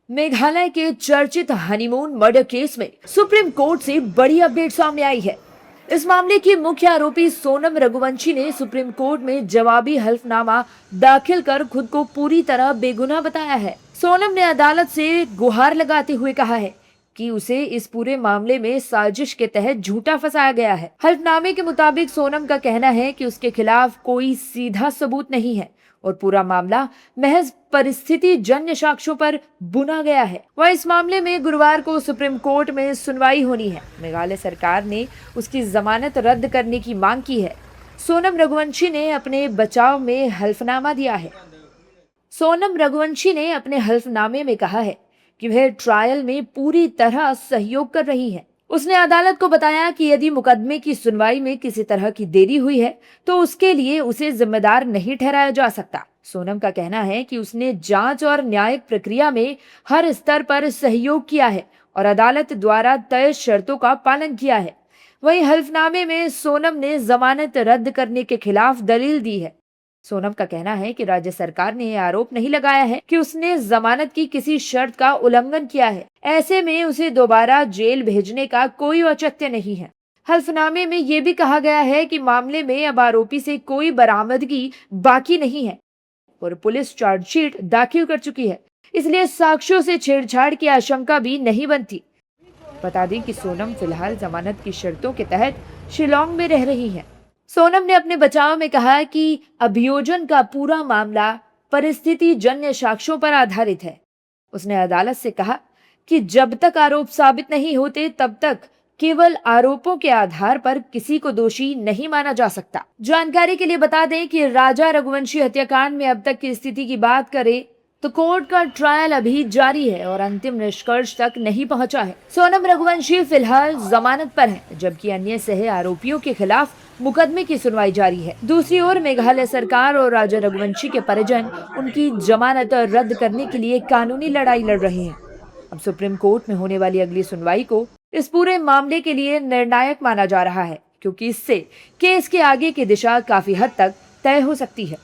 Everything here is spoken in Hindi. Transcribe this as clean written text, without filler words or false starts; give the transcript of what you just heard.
मेघालय के चर्चित हनीमून मर्डर केस में सुप्रीम कोर्ट से बड़ी अपडेट सामने आई है। इस मामले की मुख्य आरोपी सोनम रघुवंशी ने सुप्रीम कोर्ट में जवाबी हल्फनामा दाखिल कर खुद को पूरी तरह बेगुनाह बताया है। सोनम ने अदालत से गुहार लगाते हुए कहा है कि उसे इस पूरे मामले में साजिश के तहत झूठा फंसाया गया है। हल्फनामे के मुताबिक सोनम का कहना है कि उसके खिलाफ कोई सीधा सबूत नहीं है और पूरा मामला महज परिस्थिति जन्य साक्ष्यों पर बुना गया है। वह इस मामले में गुरुवार को सुप्रीम कोर्ट में सुनवाई होनी है। मेघालय सरकार ने उसकी जमानत रद्द करने की मांग की है। सोनम रघुवंशी ने अपने बचाव में हल्फनामा दिया है। सोनम रघुवंशी ने अपने हल्फनामे में कहा है कि वह ट्रायल में पूरी तरह सहयोग कर रही है। उसने अदालत को बताया कि यदि मुकदमे की सुनवाई में किसी तरह की देरी हुई है तो उसके लिए उसे जिम्मेदार नहीं ठहराया जा सकता। सोनम का कहना है कि उसने जांच और न्यायिक प्रक्रिया में हर स्तर पर सहयोग किया है और अदालत द्वारा तय शर्तों का पालन किया है। वहीं हल्फनामे में सोनम ने जमानत रद्द करने के खिलाफ दलील दी है। सोनम का कहना है कि राज्य सरकार ने यह आरोप नहीं लगाया है कि उसने जमानत की किसी शर्त का उल्लंघन किया है। ऐसे में उसे दोबारा जेल भेजने का कोई औचित्य नहीं है। हल्फनामे में यह भी कहा गया है कि मामले में अब आरोपी से कोई बरामदगी बाकी नहीं है और पुलिस चार्जशीट दाखिल कर चुकी है, इसलिए साक्ष्यों से छेड़छाड़ की आशंका भी नहीं बनती। बता दें कि सोनम फिलहाल जमानत की शर्तों के तहत शिलोंग में रह रही है। सोनम ने अपने बचाव में कहा कि अभियोजन का पूरा मामला परिस्थिति जन्य साक्ष्यों पर आधारित है। उसने अदालत से कहा कि जब तक आरोप साबित नहीं होते तब तक केवल आरोपों के आधार पर किसी को दोषी नहीं माना जा सकता। जानकारी के लिए बता दें कि राजा रघुवंशी हत्याकांड में अब तक की स्थिति की बात करें तो कोर्ट का ट्रायल अभी जारी है और अंतिम निष्कर्ष तक नहीं पहुंचा है। सोनम रघुवंशी फिलहाल जमानत पर है, जबकि अन्य सह आरोपियों के खिलाफ मुकदमे की सुनवाई जारी है। दूसरी ओर मेघालय सरकार और राजा रघुवंशी के परिजन उनकी जमानत रद्द करने के लिए कानूनी लड़ाई लड़ रहे हैं। अब सुप्रीम कोर्ट में होने वाली अगली सुनवाई को इस पूरे मामले के लिए निर्णायक माना जा रहा है, क्योंकि इससे केस के आगे की दिशा काफी हद तक तय हो सकती है।